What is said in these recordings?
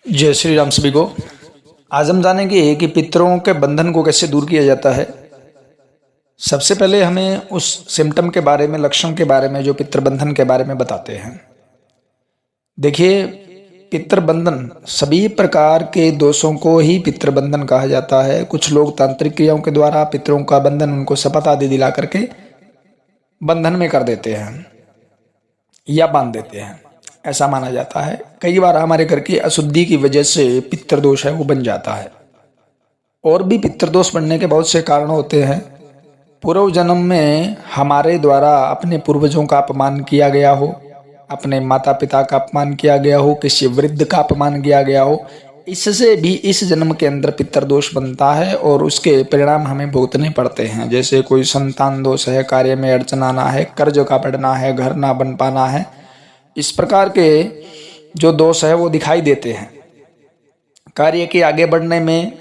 जय श्री राम सभी को। आज हम जानेंगे कि पितरों के बंधन को कैसे दूर किया जाता है। सबसे पहले हमें उस सिम्टम के बारे में, लक्षण के बारे में जो पितृबंधन के बारे में बताते हैं। देखिए, पितृबंधन सभी प्रकार के दोषों को ही पितृबंधन कहा जाता है। कुछ लोग तांत्रिक क्रियाओं के द्वारा पितरों का बंधन, उनको शपथ आदि दिला करके बंधन में कर देते हैं या बांध देते हैं, ऐसा माना जाता है। कई बार हमारे घर की अशुद्धि की वजह से पितृदोष है वो बन जाता है। और भी पितृदोष बनने के बहुत से कारण होते हैं। पूर्व जन्म में हमारे द्वारा अपने पूर्वजों का अपमान किया गया हो, अपने माता पिता का अपमान किया गया हो, किसी वृद्ध का अपमान किया गया हो, इससे भी इस जन्म के अंदर पितृदोष बनता है और उसके परिणाम हमें भुगतने पड़ते हैं। जैसे कोई संतान दोष है, कार्य में अड़चन आना है, कर्ज का बढ़ना है, घर ना बन पाना है, इस प्रकार के जो दोष है वो दिखाई देते हैं। कार्य के आगे बढ़ने में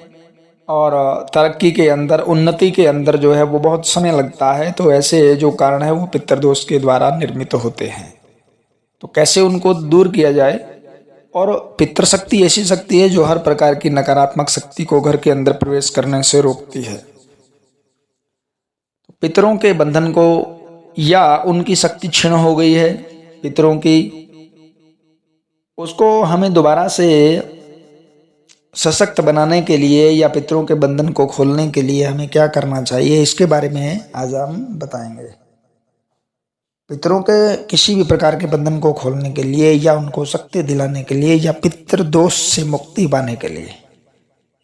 और तरक्की के अंदर, उन्नति के अंदर जो है वो बहुत समय लगता है। तो ऐसे जो कारण है वो पितृदोष के द्वारा निर्मित होते हैं। तो कैसे उनको दूर किया जाए। और पितृशक्ति ऐसी शक्ति है जो हर प्रकार की नकारात्मक शक्ति को घर के अंदर प्रवेश करने से रोकती है। पितरों के बंधन को, या उनकी शक्ति क्षीण हो गई है पितरों की, उसको हमें दोबारा से सशक्त बनाने के लिए या पितरों के बंधन को खोलने के लिए हमें क्या करना चाहिए, इसके बारे में आज हम बताएंगे। पितरों के किसी भी प्रकार के बंधन को खोलने के लिए या उनको शक्ति दिलाने के लिए या पितृदोष से मुक्ति पाने के लिए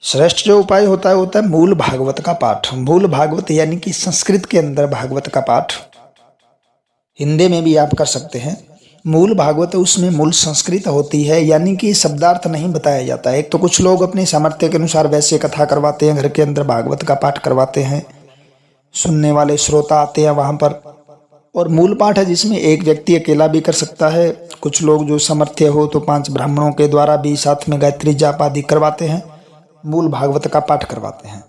श्रेष्ठ जो उपाय होता है मूल भागवत का पाठ। मूल भागवत यानी कि संस्कृत के अंदर भागवत का पाठ, हिंदी में भी आप कर सकते हैं। मूल भागवत, उसमें मूल संस्कृत होती है, यानी कि शब्दार्थ नहीं बताया जाता है। एक तो कुछ लोग अपने सामर्थ्य के अनुसार वैसे कथा करवाते हैं, घर के अंदर भागवत का पाठ करवाते हैं, सुनने वाले श्रोता आते हैं वहाँ पर। और मूल पाठ है जिसमें एक व्यक्ति अकेला भी कर सकता है। कुछ लोग जो सामर्थ्य हो तो 5 ब्राह्मणों के द्वारा भी साथ में गायत्री जाप आदि करवाते हैं, मूल भागवत का पाठ करवाते हैं।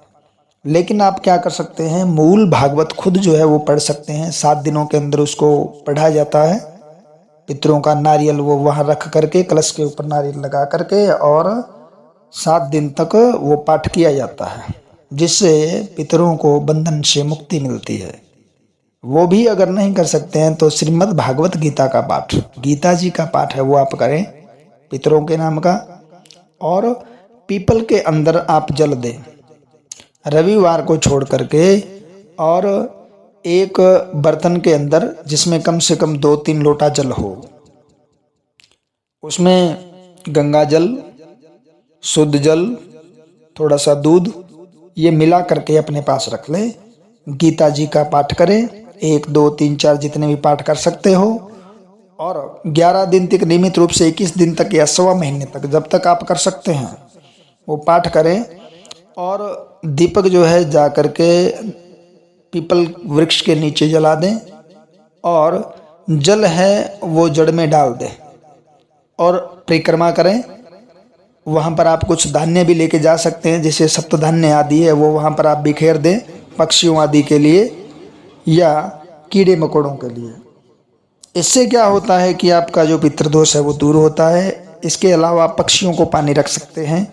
लेकिन आप क्या कर सकते हैं, मूल भागवत खुद जो है वो पढ़ सकते हैं। 7 दिनों के अंदर उसको पढ़ा जाता है। पितरों का नारियल वो वहाँ रख करके, कलश के ऊपर नारियल लगा करके, और 7 दिन तक वो पाठ किया जाता है, जिससे पितरों को बंधन से मुक्ति मिलती है। वो भी अगर नहीं कर सकते हैं तो श्रीमद् भागवत गीता का पाठ, गीता जी का पाठ है वो आप करें पितरों के नाम का। और पीपल के अंदर आप जल दें रविवार को छोड़ करके, और एक बर्तन के अंदर जिसमें कम से कम 2-3 लोटा जल हो, उसमें गंगा जल, शुद्ध जल, थोड़ा सा दूध, ये मिला करके अपने पास रख लें। गीता जी का पाठ करें, 1, 2, 3, 4 जितने भी पाठ कर सकते हो। और 11 दिन तक, नियमित रूप से 21 दिन तक या 1.25 महीने तक, जब तक आप कर सकते हैं वो पाठ करें। और दीपक जो है जा करके पीपल वृक्ष के नीचे जला दें, और जल है वो जड़ में डाल दें और परिक्रमा करें। वहाँ पर आप कुछ धान्य भी लेके जा सकते हैं, जैसे सप्तधान्य आदि है वो वहाँ पर आप बिखेर दें, पक्षियों आदि के लिए या कीड़े मकोड़ों के लिए। इससे क्या होता है कि आपका जो पितृदोष है वो दूर होता है। इसके अलावा आप पक्षियों को पानी रख सकते हैं,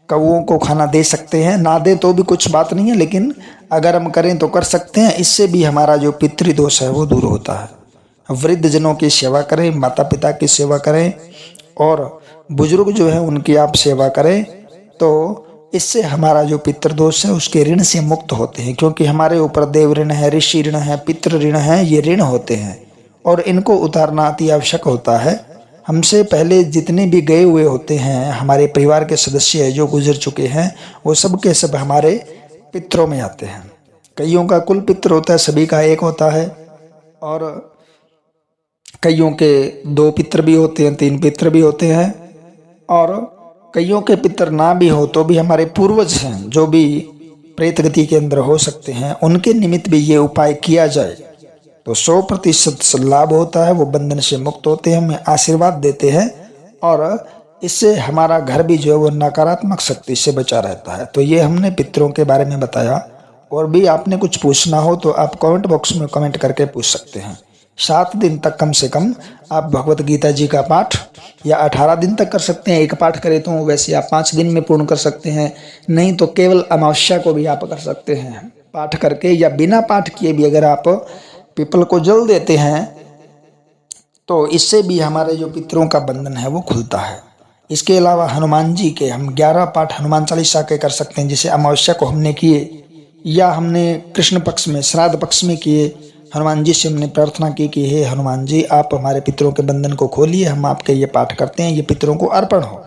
कौओं को खाना दे सकते हैं। ना दे तो भी कुछ बात नहीं है, लेकिन अगर हम करें तो कर सकते हैं। इससे भी हमारा जो पितृदोष है वो दूर होता है। वृद्ध जनों की सेवा करें, माता पिता की सेवा करें, और बुजुर्ग जो है उनकी आप सेवा करें, तो इससे हमारा जो पितृदोष है उसके ऋण से मुक्त होते हैं। क्योंकि हमारे ऊपर देव ऋण है, ऋषि ऋण है, पितृ ऋण है, ये ऋण होते हैं और इनको उतारना अति आवश्यक होता है। हमसे पहले जितने भी गए हुए होते हैं, हमारे परिवार के सदस्य जो गुजर चुके हैं, वो सब के सब हमारे पितरों में आते हैं। कईयों का कुल पितर होता है, सभी का एक होता है। और कईयों के 2 पितर भी होते हैं, 3 पितर भी होते हैं। और कईयों के पितर ना भी हो तो भी हमारे पूर्वज हैं जो भी प्रेत गति के अंदर हो सकते हैं, उनके निमित्त भी ये उपाय किया जाए तो 100% लाभ होता है। वो बंधन से मुक्त होते हैं, हमें आशीर्वाद देते हैं, और इससे हमारा घर भी जो है वो नकारात्मक शक्ति से बचा रहता है। तो ये हमने पितरों के बारे में बताया। और भी आपने कुछ पूछना हो तो आप कमेंट बॉक्स में कमेंट करके पूछ सकते हैं। 7 दिन तक कम से कम आप भगवत गीता जी का पाठ, या 18 दिन तक कर सकते हैं। एक पाठ करें तो वैसे आप 5 दिन में पूर्ण कर सकते हैं, नहीं तो केवल अमावस्या को भी आप कर सकते हैं पाठ करके, या बिना पाठ किए भी अगर आप पीपल को जल देते हैं तो इससे भी हमारे जो पितरों का बंधन है वो खुलता है। इसके अलावा हनुमान जी के हम 11 पाठ हनुमान चालीसा के कर सकते हैं, जैसे अमावस्या को हमने किए, या हमने कृष्ण पक्ष में श्राद्ध पक्ष में किए। हनुमान जी से हमने प्रार्थना की कि हे हनुमान जी, आप हमारे पितरों के बंधन को खोलिए, हम आपके ये पाठ करते हैं, ये पितरों को अर्पण हो।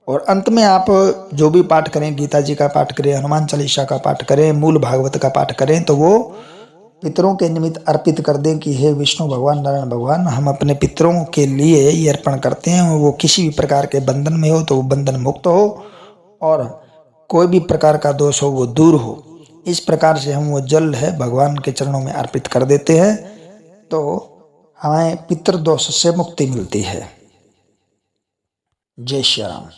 और अंत में आप जो भी पाठ करें, गीता जी का पाठ करें, हनुमान चालीसा का पाठ करें, मूल भागवत का पाठ करें, तो वो पितरों के निमित्त अर्पित कर दें कि हे विष्णु भगवान, नारायण भगवान, हम अपने पितरों के लिए ये अर्पण करते हैं। वो किसी भी प्रकार के बंधन में हो तो वो बंधन मुक्त हो, और कोई भी प्रकार का दोष हो वो दूर हो। इस प्रकार से हम वो जल है भगवान के चरणों में अर्पित कर देते हैं, तो हमें पितृदोष से मुक्ति मिलती है। जय श्री राम।